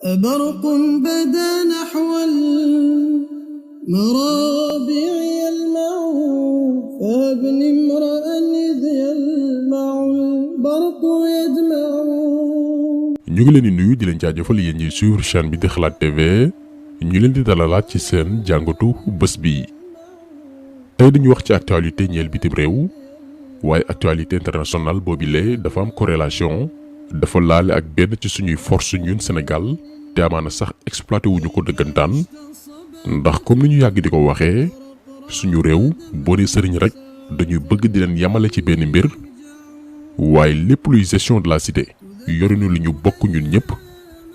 برق بدا نحو المرابع يلمع فابن امرأ إذ يلمع البرق يدمع. ñu ngi leen di nuyu di leen jaajëfal yéen ñi suivre chaîne bi di Xalaat TV ñu leen di dalalaat ci seen jàngatu bés bi tey dañu wax ci actualité ñeel bitim réew waaye actualité internationale boobile dafa am corrélation dafa laale ak benn ci suñuy force ñun Sénégal te amaana sax exploité wuñu ko dëggantaan ndax comme ni ñu yàgg di ko waxee suñu réew boo dee sëriñ rek dañuy bëgg di leen yamale ci benn mbir waaye lépp luy gestion de la cité yorinu li ñu bokk ñun ñëpp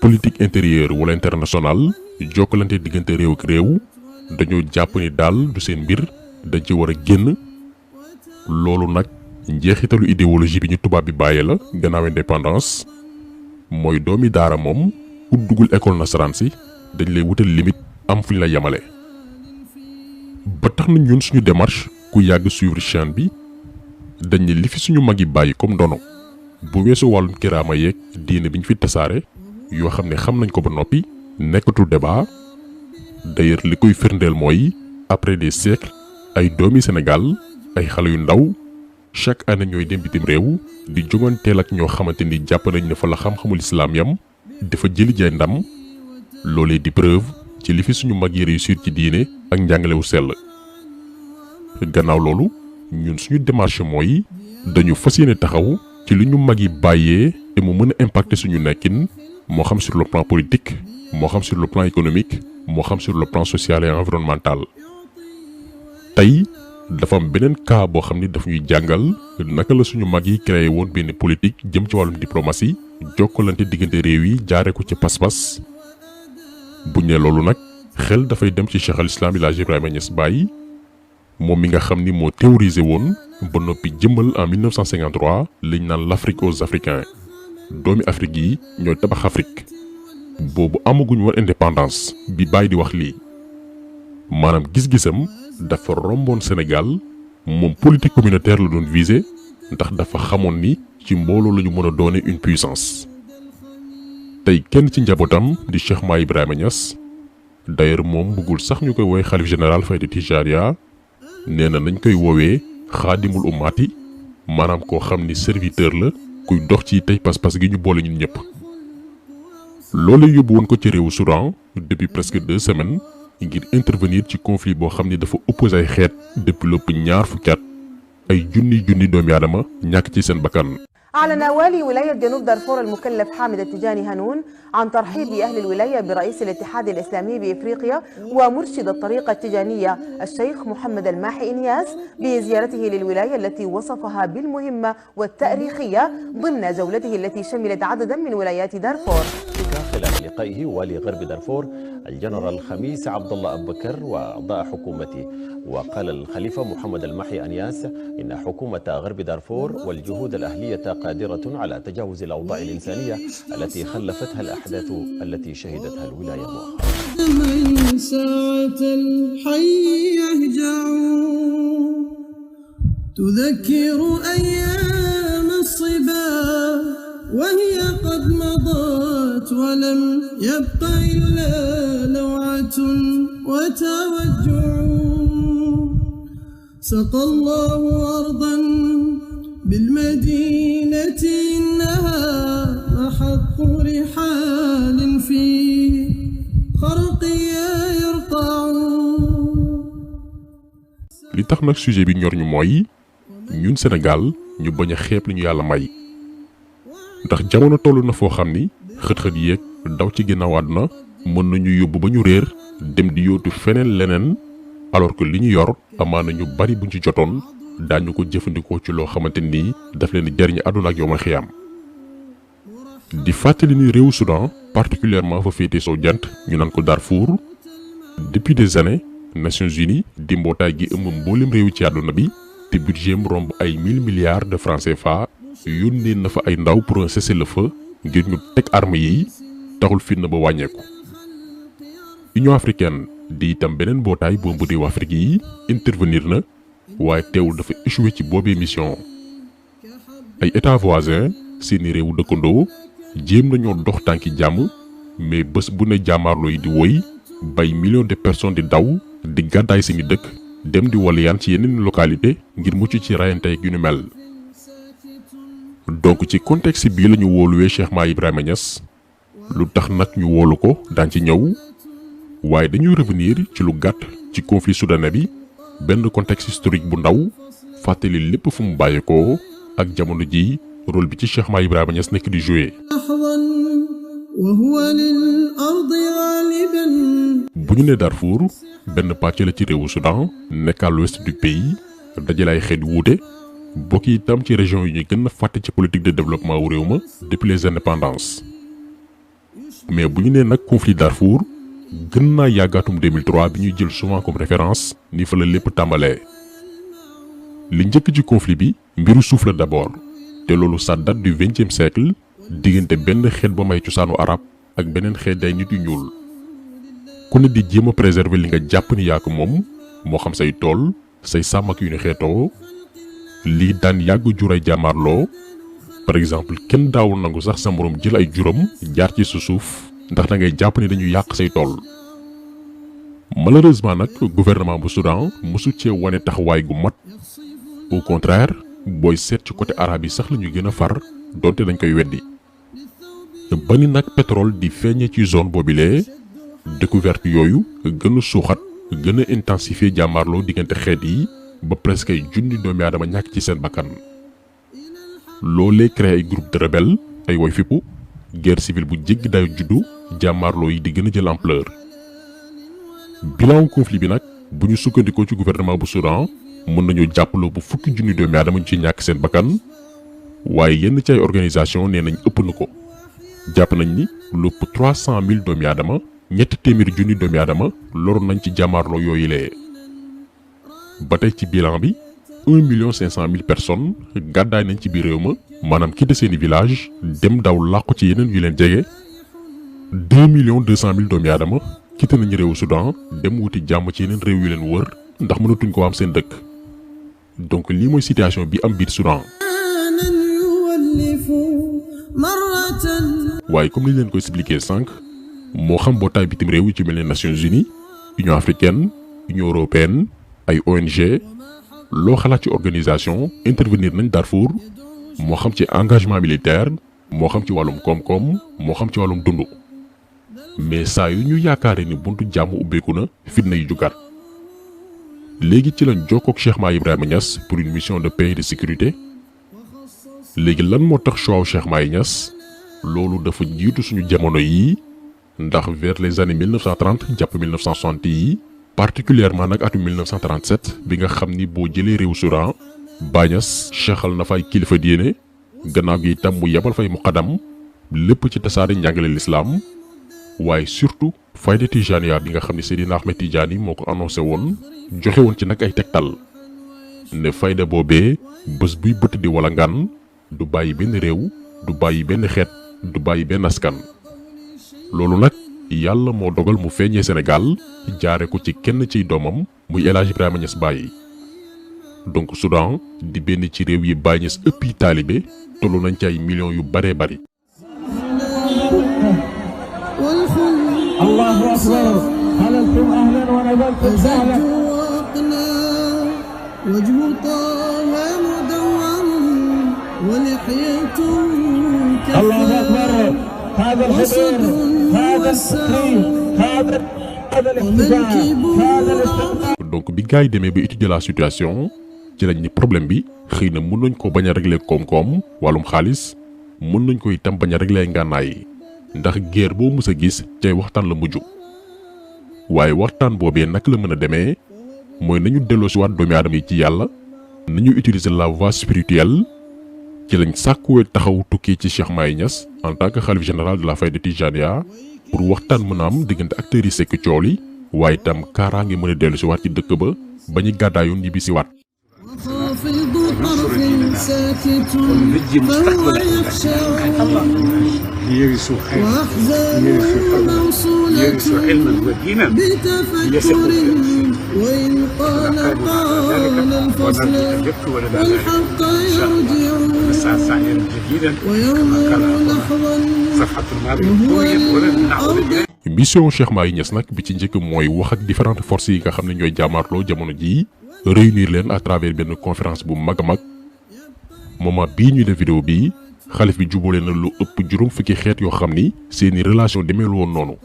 politique intérieure wala internationale jokkalante diggante réew ak réew dañoo jàpp ni daal du seen mbir dañ ci war a génn loolu nag njeexitalu idéologie bi ñu tubaab bi bàyyee la gannaaw indépendance mooy doomi daara moom ku duggul école nasaraan si dañ lay wutal limite am fuñ la yamale ba tax na ñun suñu démarche ku yàgg suivre chaîne bi dañ ne li fi suñu mag yi bàyyi comme ndono bu weesu wàllum kiraama yeeg diine bi ñu fi tasaare yoo xam ne xam nañ ko ba noppi nekkatul débat d'ailleurs li koy firndeel mooy après des siècles ay doomi Sénégal ay xale yu ndaw chaque année ñooy dem bitim réew di joganteel ak ñoo xamante ni jàpp nañ ne fa la xam-xamul islaam yam dafa jëli jaay ndam loolee di preuve ci li fi suñu mag yi réussir ci diine ak njàngalewu sell gannaaw loolu ñun suñu démarche mooy dañu fas yéene taxaw ci li ñu mag yi bàyyee te mu mën a impacter suñu nekkin moo xam sur le plan politique moo xam sur le plan économique moo xam sur le plan social et environnemental tey dafa am beneen cas boo xam ni daf ñuy jàngal naka la suñu mag yi créé woon benn politique jëm ci wàllum diplomatie jokkalante diggante réew yi jaare ko ci pas-pas buñ ne loolu nag xel dafay dem ci Cheikh al Islam El Hadji Ibrahima Niass Baye moom mi nga xam ni moo théorisé woon ba noppi jëmmal en 1953 liñ naan l'Afrique aux Africains doomi Afrique yi ñooy tabax Afrique boobu amaguñ woon indépendance bi Baye di wax lii maanaam gis-gisam dafa romboon Sénégal moom politique communautaire la doon visé ndax dafa xamoon ni ci mbooloo la ñu mën a doone une puissance tey kenn ci njabootam di Cheikh Mahi Ibrahima Niass d'ailleurs moom bëggul sax ñu koy woowee xalif général Fayda Tijaaniya nee na nañ koy woowee xaadimul ummaati maanaam koo xam ni serviteur la kuy dox ci tey pas-pas gi ñu boole ñun ñëpp loolu yóbbu woon ko ci réewu Soudan depuis presque 2 semaines ngir intervenir ci conflit boo xam ni dafa opposé ay xeet depuis lépp ñaar fukki at ay junni doomi aadama ñàkk ci seen bakkan. أعلن والي ولاية جنوب دارفور المكلف حامد التجاني هانون عن ترحيب أهل الولاية برئيس الاتحاد الإسلامي بإفريقيا ومرشد الطريقة التجانية الشيخ محمد الماحي إنياس بزيارته للولاية التي وصفها بالمهمة والتاريخية ضمن جولته التي شملت عددا من ولايات دارفور. خلال لقائه والي غرب دارفور الجنرال خميس عبد الله أبو بكر وأعضاء حكومته وقال الخليفة محمد الماحي أنياس إن حكومة غرب دارفور والجهود الأهلية قادرة على تجاوز الأوضاع الإنسانية التي خلفتها الأحداث التي شهدتها الولاية مؤخرا. من ساعة الحي يهجع تذكر أيام الصبا وهي قد مضت ولم يبق إلا لوعة وتوجع سقى الله أرضا بالمدينة إنها أحق رحال في خرقها يرقع. li tax nag sujet bi ñor ñu mooy ñun Sénégal ñu bañ a xeeb li ñu yàlla may ndax jamono toll na foo xam ni xët-xët yeeg daw ci ginnaaw àdduna mën nañu yóbbu ba ñu réer dem di yóotu feneen leneen alors que li ñu yor amaana ñu bari buñ ci jotoon daañu ko jëfandikoo ci loo xamante ni daf leen di jariñ àdduna ak yowmal xiyaam di fàttali ni réewu Soudan particulièrement fa féete soo jant ñu naan ko Darfour depuis des années Nations Unies di mbootaay gi ëmb mboolem réew ci àdduna bi te budget romb ay 1000 milliards de francs CFA yónnee na fa ay ndaw pour un cessez-le-feu ngir ñu teg armes yi taxul fitna ba wàññeeku. Union africaine di itam beneen mbootaay bu ëmb réewu Afrique yi intervenir na waaye teewul dafa échoué ci boobee mission ay états voisins seeni réewu dëkkandoo jéem nañoo dox tànki jàmm mais bés bu ne jàmmaarloo yi di woy bay millions de personnes di daw di gàddaay seeni dëkk dem di waliyaan ci yeneen localité ngir mucc ci rayante yu ni mel. donc ci contexte bii la ñu wóoluwee Cheikh Mahi Ibrahima Niass lu tax nag ñu wóolu ko daan ci ñëw waaye dañuy revenir ci lu gàtt ci conflit soudanais bi benn contexte historique bu ndaw fàttali lépp fu mu bàyyeekoo ak jamono ji rôle bi ci Cheikh Mahi Ibrahima Niass nekk di jouer. bu ñu nee Darfour benn pàcc la ci réewu Soudan nekk à l'ouest du pays dajale ay xeet wuute bokk itam ci région yi ñu gën a fàtte ci politique de développement wu réew ma depuis les indépendances. mais bu ñu nee nag conflit Darfour gën naa yàggaatum 2003 bi ñuy jël souvent comme référence ni fa la lépp tàmbalee. li njëkk ci conflit bi mbiru suuf la d'abord te loolu ça date du 20e siècle diggante benn xeet ba may cosaanu arab ak beneen xeet day nit yu ñuul ku ne di jéem a préserver li nga jàpp ni yaa ko moom moo xam say tool say sàmm ak yu ni xeetoo lii daan yàgg juray jàmmaarloo par exemple kenn daawul nangu sax sa moroom jël ay juram jaar ci sa suuf ndax da ngay jàpp ni dañu yàq say tool. malheureusement nag gouvernement bu Soudan mosu cee wane taxawaay gu mat au contraire booy seet ci côté arabe yi sax la ñu gën a far donte dañ koy weddi. ba ni nag pétrole di feeñee ci zone boobilee découverte yooyu gën a suuxat gën a intensifier jàmmaarloo diggante xeet yi ba presque ay junni doomi aadama ñàkk ci seen bakkan. loolee créé ay groupe de rebelles ay woy fippu guerre civile bu jéggi dayu juddu jàmmaarloo yi di gën a jël ampleur. bilan conflit bi nag bu ñu sukkandikoo ci gouvernement bu Soudan mën nañu jàppaloo bu fukki junni doomi aadama ñu ci ñàkk seen bakkan waaye yenn ci ay organisation nee nañ ëpp na ko. jàpp nañ ni lu ëpp 300 000 doomi aadama ñetti téeméeri junni doomi aadama loroon nañ ci jàmmaarloo yooyu lee. ba tey ci bilan bi 1,5 million personnes gàddaay nañ ci biir réew ma maanaam quitté seeni village dem daw làqu ci yeneen yu leen jege 2,2 millions doomi aadama quitté nañu réewu Soudan dem wuti jàmm ci yeneen réew yu leen wër ndax mënatuñ ko am seen dëkk. donc lii mooy situation bi am biir Soudan. waaye comme ni leen ko expliqué sànq moo xam mbootaay bitim réew yi ci mel ne Nations Unies Union africaine Union européenne ay ONG loo xalaat ci organisation intervenir nañ Darfour moo xam ci engagement militaire moo xam ci wàllum koom-koom moo xam ci wàllum dund. mais saa yu ñu yaakaare ni buntu jàmm ubbeeku na fitna yu jugaat. léegi ci lañ jokkook Cheikh Mahi Ibrahima Niass pour une mission de paix et de sécurité. léegi lan moo tax choix Cheikh Mahi Niass loolu dafa jiitu suñu jamono yi ndax vers les années 1930 jàpp 1960 yi particulièrement nag atum 1937 bi nga xam ni boo jëlee réew Soudan Baye Niass cheikhal na fay kilifa diine gannaaw gi itam mu yebal fay muqaddam lépp ci tasaare njàngale lislaam waaye surtout fayda Tijaniya bi nga xam ni Seydina Ahmed Tidiane moo ko annoncé woon joxe woon ci nag ay tegtal ne fayda boobee bés buy bëtt di wala ngan du bàyyi benn réew du bàyyi benn xeet du bàyyi benn askan. loolu nag yàlla moo dogal mu feeñee Sénégal jaare ko ci kenn ciy doomam muy El Hadj Ibrahima Niass Baye. donc Soudan di benn ci réew yi Baye Niass ëpp yi taalibe tollu nañ ci ay millions yu baree bari. Allahu akbar halaltum ahlan wa nabaltum sahlan wajhu taha mudawwar wa lihyatum Allahu akbar hada al-hudud hada al-taqrir hada al-ihtifal. donc bi gars yi demee ba étudier la situation ci lañ ni problème bi xëy na mën nañ ko bañ a régler koom-koom wàllum xaalis mën nañ ko itam bañ a régler ngànnaay ndax guerre boo mës a gis cay waxtaan la mujj waaye waxtaan boobee nag la mën a demee mooy nañu delloosiwaat doomi aadama yi ci yàlla nañu utiliser la voie spirituelle ci lañ sàkkuwee taxaw tukkee ci Cheikh Mahi Niass en tant que xalif général de la Fayda Tijaniya pour waxtaan mën a am diggante acteurs yi sekk cool yi waaye itam kaaraange mën a delloosiwaat ci dëkk ba ba ñu gàddaayoon ñibbisiwaat. يرثوا خير يرثوا قدر يرثوا علما ودينا يثقوا وإن قال الفصل والحق يرجع يسعى سعيا جديدا كما قال ربنا صفحة الماضي طويت ولن نعود إليه. mission Cheikh Mahi Niass nag bi ci njëkk mooy wax ak différentes forces yi nga xam ne ñooy jaamaarloo jamono jii réunir leen à travers benn conférence bu mag a mag moment bii ñuy def vidéo bii xalif bi jubóole na lu ëpp juróom fukki xeet yoo xam ni seeni relation demeelu woon noonu.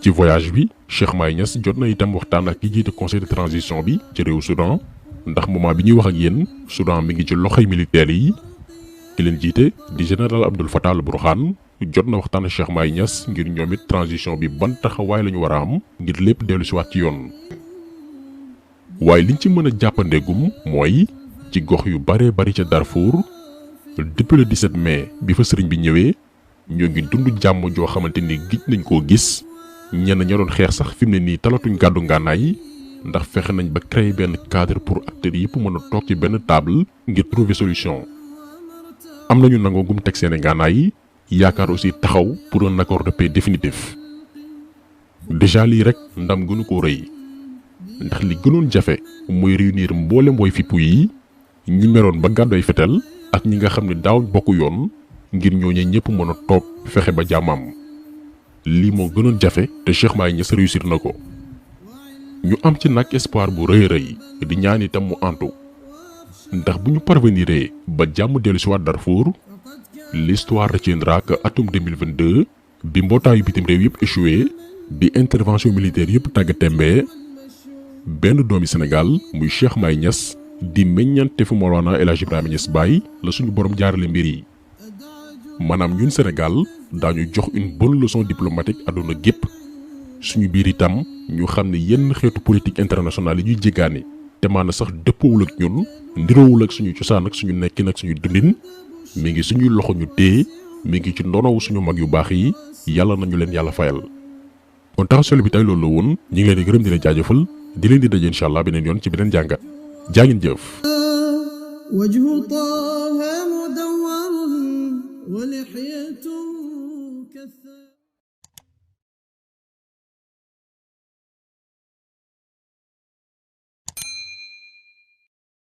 ci voyage bi Cheikh Mahi Niass jot na itam waxtaan ak ki jiite conseil de transition bi ci réew Soudan ndax moment bi ñuy wax ak yéen Soudan mi ngi ci loxoy militaires yi ki leen jiite di général Abdel Fattah al-Burhan jot na waxtaan ak Cheikh Mahi Niass ngir ñoom it transition bi ban taxawaay la ñu war a am ngir lépp dellu si waat ci yoon. waaye liñ ci mën a jàppandeegum mooy ci gox yu bare bari ca Darfour depuis le 17 mai bi fa sëriñ bi ñëwee ñoo ngi dund jàmm joo xamante ni gis nañ koo gis ñenn ña doon xeex sax fi mu ne nii talatuñ gàddu ngànnaay ndax fexe nañ ba créer benn cadre pour acteurs yëpp mën a toog ci benn table ngir trouver solution. am nañu nangoo gum teg seen ngànnaay yaakaar aussi taxaw pour un accord de paix définitif. déjà lii rek ndam gënu ko rëy ndax li gënoon jafe mooy réunir mboolem woy fippu yi ñi meroon ba gàddoy fetel ak ñi nga xam ne daaw bokku yoon ngir ñooñee ñëpp mën a toog fexe ba jàmmam. lii moo gënoon jafe te Cheikh Mahi Niass réussir na ko. ñu am ci nag espoir bu rëy rëy di ñaan itam mu antu ndax bu ñu parveniree ba jàmm dellu si waat Darfour l'histoire retiendra que atum 2022 bi mbootaayu bitim réew yëpp échoué bi intervention militaire yëpp tàgga tembee benn doomi Sénégal muy Cheikh Mahi Niass di meññante fu Mawlana El Hadj Ibrahima Niass Baye la suñu borom jaarale mbir yi. maanaam ñun Sénégal daañu jox une bonne leçon diplomatique àdduna gépp suñu biir itam ñu xam ne yenn xeetu politique internationale yi ñuy jéggaane te maana sax dëppoowul ak ñun ndiroowul ak suñu cosaan ak suñu nekkin ak suñu dundin mi ngi suñuy loxo ñu téye mi ngi ci ndonowu suñu mag yu baax yi yàlla nañu leen yàlla fayal. kon taxaw bi tey loolu la woon ñu ngi leen di gërëm di leen jaajëfal di leen di daje incha allah beneen yoon ci beneen jàngat jaa ngeen jëf. وجه طه مدور ولحيته كالثرى